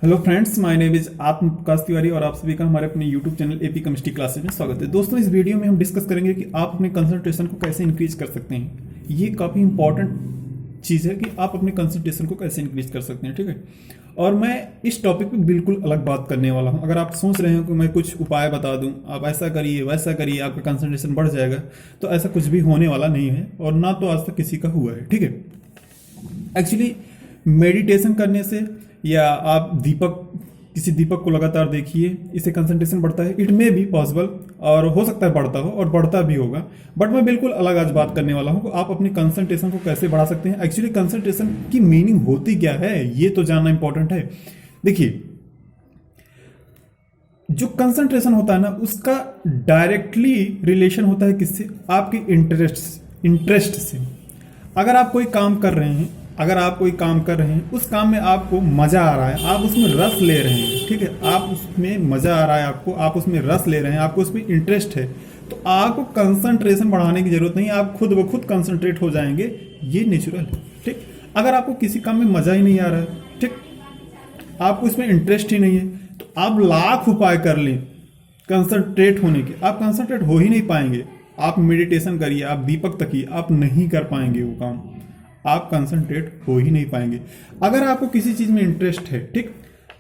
Hello friends, my name is आत्म प्रकाश तिवारी और आप सभी का हमारे अपने YouTube channel AP chemistry classes में स्वागत है। दोस्तों, इस वीडियो में हम डिस्कस करेंगे कि आप अपने कंसंट्रेशन को कैसे इंक्रीज कर सकते हैं। ये काफ़ी इंपॉर्टेंट चीज़ है कि आप अपने कंसंट्रेशन को कैसे इंक्रीज कर सकते हैं, ठीक है। और मैं इस टॉपिक पे बिल्कुल अलग बात करने वाला हूँ। अगर आप सोच रहे हो कि मैं कुछ उपाय बता दूँ, आप ऐसा करिए वैसा करिए आपका कंसंट्रेशन बढ़ जाएगा, तो ऐसा कुछ भी होने वाला नहीं है और ना तो आज तक किसी का हुआ है, ठीक है। एक्चुअली मेडिटेशन करने से या आप किसी दीपक को लगातार देखिए, इससे कंसंट्रेशन बढ़ता है। इट मे बी पॉसिबल और हो सकता है बढ़ता हो और बढ़ता भी होगा, बट मैं बिल्कुल अलग आज बात करने वाला हूं कि आप अपने कंसंट्रेशन को कैसे बढ़ा सकते हैं। एक्चुअली कंसंट्रेशन की मीनिंग होती क्या है, ये तो जानना इंपॉर्टेंट है। देखिए, जो कंसंट्रेशन होता है ना, उसका डायरेक्टली रिलेशन होता है किससे? आपके इंटरेस्ट से। अगर आप कोई काम कर रहे हैं, उस काम में आपको मजा आ रहा है, आप उसमें रस ले रहे हैं, ठीक है, आप उसमें मजा आ रहा है आपको, आप उसमें रस ले रहे हैं, आपको उसमें इंटरेस्ट है, तो आपको कंसंट्रेशन बढ़ाने की जरूरत नहीं है, आप खुद ब खुद कंसंट्रेट हो जाएंगे। ये नेचुरल है, ठीक। अगर आपको किसी काम में मजा ही नहीं आ रहा है, ठीक, आपको इसमें इंटरेस्ट ही नहीं है, तो आप लाख उपाय कर लें कंसंट्रेट होने के, आप कंसंट्रेट हो ही नहीं पाएंगे। आप मेडिटेशन करिए, आप दीपक तकिए, आप नहीं कर पाएंगे वो काम, आप कंसंट्रेट हो ही नहीं पाएंगे। अगर आपको किसी चीज में इंटरेस्ट है, ठीक,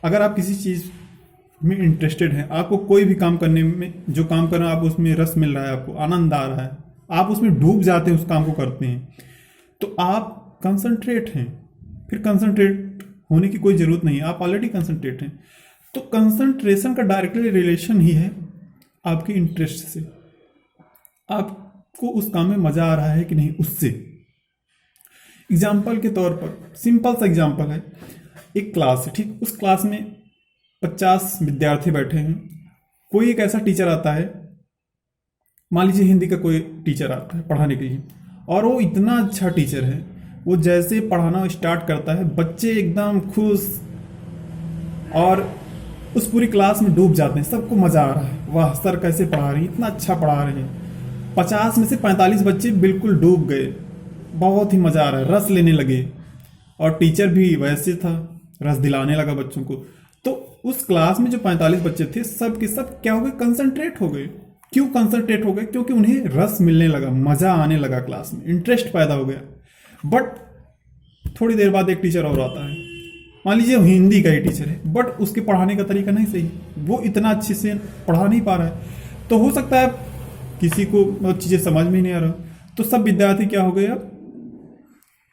अगर आप किसी चीज में इंटरेस्टेड हैं, आपको कोई भी काम करने में, जो काम कर रहे हैं आप उसमें रस मिल रहा है, आपको आनंद आ रहा है, आप उसमें डूब जाते हैं, उस काम को करते हैं, तो आप कंसंट्रेट हैं। फिर कंसंट्रेट होने की कोई जरूरत नहीं है, आप ऑलरेडी कंसंट्रेट हैं। तो कंसंट्रेशन का डायरेक्टली रिलेशन ही है आपके इंटरेस्ट से। आपको उस काम में मजा आ रहा है कि नहीं, उससे। एग्जाम्पल के तौर पर सिंपल सा एग्जाम्पल है, एक क्लास है, ठीक, उस क्लास में 50 विद्यार्थी बैठे हैं। कोई एक ऐसा टीचर आता है, मान लीजिए हिंदी का कोई टीचर आता है पढ़ाने के लिए, और वो इतना अच्छा टीचर है, वो जैसे पढ़ाना स्टार्ट करता है बच्चे एकदम खुश और उस पूरी क्लास में डूब जाते हैं, सबको मजा आ रहा है, वाह सर कैसे पढ़ा रही हैं, इतना अच्छा पढ़ा रहे हैं। 50 में से 45 बच्चे बिल्कुल डूब गए, बहुत ही मजा आ रहा है, रस लेने लगे, और टीचर भी वैसे था, रस दिलाने लगा बच्चों को। तो उस क्लास में जो 45 बच्चे थे, सब के सब क्या हो गए? कंसंट्रेट हो गए। क्यों कंसंट्रेट हो गए? क्योंकि उन्हें रस मिलने लगा, मजा आने लगा, क्लास में इंटरेस्ट पैदा हो गया। बट थोड़ी देर बाद एक टीचर और आता है, मान लीजिए हिंदी का ही टीचर है, बट उसके पढ़ाने का तरीका नहीं सही, वो इतना अच्छे से पढ़ा नहीं पा रहा है। तो हो सकता है किसी को चीजें समझ में नहीं आ रहा, तो सब विद्यार्थी क्या हो गए, अब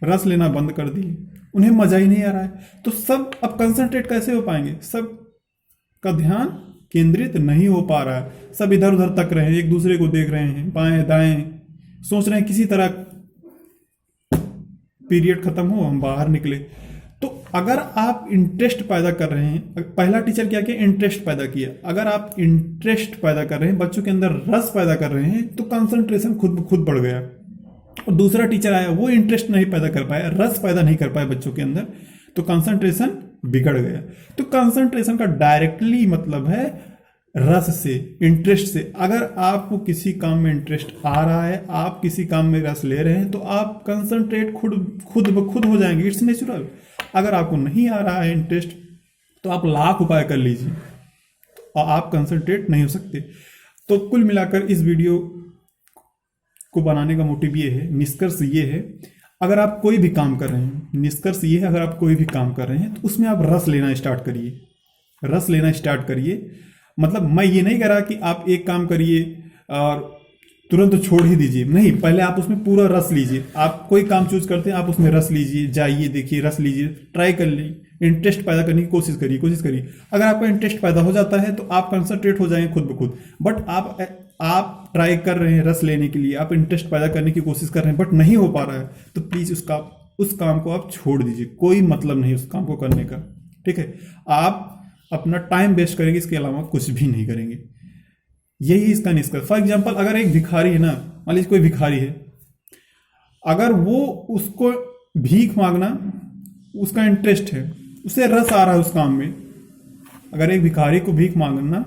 रस लेना बंद कर दिए, उन्हें मजा ही नहीं आ रहा है। तो सब अब कंसंट्रेट कैसे हो पाएंगे? सब का ध्यान केंद्रित नहीं हो पा रहा है, सब इधर उधर तक रहे हैं, एक दूसरे को देख रहे हैं, बाएं दाएं, सोच रहे हैं किसी तरह पीरियड खत्म हो, हम बाहर निकले। तो अगर आप इंटरेस्ट पैदा कर रहे हैं, पहला टीचर क्या किया? इंटरेस्ट पैदा किया। अगर आप इंटरेस्ट पैदा कर रहे हैं, बच्चों के अंदर रस पैदा कर रहे हैं, तो कंसंट्रेशन खुद बढ़ गया। और दूसरा टीचर आया, वो इंटरेस्ट नहीं पैदा कर पाया, रस पैदा नहीं कर पाया बच्चों के अंदर, तो कंसंट्रेशन बिगड़ गया। तो कंसंट्रेशन का डायरेक्टली मतलब है रस से, इंटरेस्ट से। अगर आपको किसी काम में इंटरेस्ट आ रहा है, आप किसी काम में रस ले रहे हैं, तो आप कंसंट्रेट खुद ब खुद हो जाएंगे, इट्स नेचुरल। अगर आपको नहीं आ रहा है इंटरेस्ट, तो आप लाख उपाय कर लीजिए और आप कंसंट्रेट नहीं हो सकते। तो कुल मिलाकर इस वीडियो को बनाने का मोटिव ये है, निष्कर्ष ये है, अगर आप कोई भी काम कर रहे हैं, निष्कर्ष ये है, अगर आप कोई भी काम कर रहे हैं, तो उसमें आप रस लेना स्टार्ट करिए, रस लेना स्टार्ट करिए। मतलब मैं ये नहीं कह रहा कि आप एक काम करिए और तुरंत छोड़ ही दीजिए, नहीं, पहले आप उसमें पूरा रस लीजिए। आप कोई काम चूज करते हैं, आप उसमें रस लीजिए, जाइए, देखिए, रस लीजिए, ट्राई कर लीजिए, इंटरेस्ट पैदा करने की कोशिश करिए। अगर आपका इंटरेस्ट पैदा हो जाता है, तो आप कंसंट्रेट हो जाएंगे खुद ब खुद। बट आप ट्राई कर रहे हैं रस लेने के लिए, आप इंटरेस्ट पैदा करने की कोशिश कर रहे हैं, बट नहीं हो पा रहा है, तो प्लीज उस काम को आप छोड़ दीजिए, कोई मतलब नहीं उस काम को करने का, ठीक है। आप अपना टाइम वेस्ट करेंगे, इसके अलावा कुछ भी नहीं करेंगे। यही इसका निष्कर्ष। फॉर एग्जाम्पल, अगर एक भिखारी है ना, मान लीजिए कोई भिखारी है, अगर वो उसको भीख मांगना उसका इंटरेस्ट है, उसे रस आ रहा है उस काम में, अगर एक भिखारी को भीख मांगना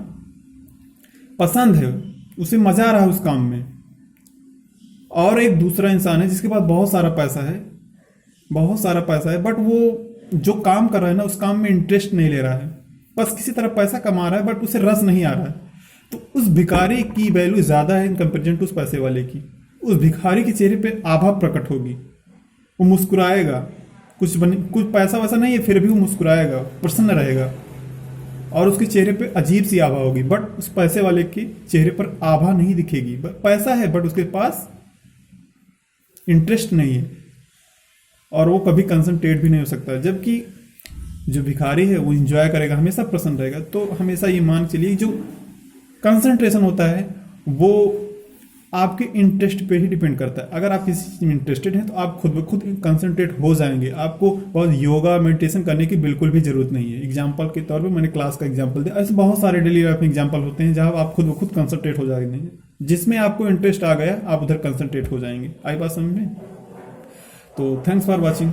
पसंद है, उसे मजा आ रहा है उस काम में, और एक दूसरा इंसान है जिसके पास बहुत सारा पैसा है, बट वो जो काम कर रहा है ना, उस काम में इंटरेस्ट नहीं ले रहा है, बस किसी तरह पैसा कमा रहा है बट उसे रस नहीं आ रहा है, तो उस भिखारी की वैल्यू ज्यादा है इन कंपेरिजन टू उस पैसे वाले की। उस भिखारी के चेहरे पे आभा प्रकट होगी, वो मुस्कुराएगा, कुछ पैसा वैसा नहीं है फिर भी वो मुस्कुराएगा, प्रसन्न रहेगा, और उसके चेहरे पे अजीब सी आभा होगी। बट उस पैसे वाले के चेहरे पर आभा नहीं दिखेगी, पैसा है बट उसके पास इंटरेस्ट नहीं है, और वो कभी कंसंट्रेट भी नहीं हो सकता। जबकि जो भिखारी है वो इंजॉय करेगा, हमेशा प्रसन्न रहेगा। तो हमेशा ये मान चलिए जो कंसंट्रेशन होता है वो आपके इंटरेस्ट पे ही डिपेंड करता है। अगर आप किसी चीज में इंटरेस्टेड हैं तो आप खुद ब खुद कंसंट्रेट हो जाएंगे, आपको बहुत योगा मेडिटेशन करने की बिल्कुल भी जरूरत नहीं है। एग्जाम्पल के तौर पे मैंने क्लास का एग्जाम्पल दिया, ऐसे बहुत सारे डेली लाइफ में एग्जाम्पल होते हैं जहां आप खुद ब खुद कंसंट्रेट हो जाएंगे, जिसमें आपको इंटरेस्ट आ गया आप उधर कंसंट्रेट हो जाएंगे। आई बात समझ में? तो थैंक्स फॉर वॉचिंग।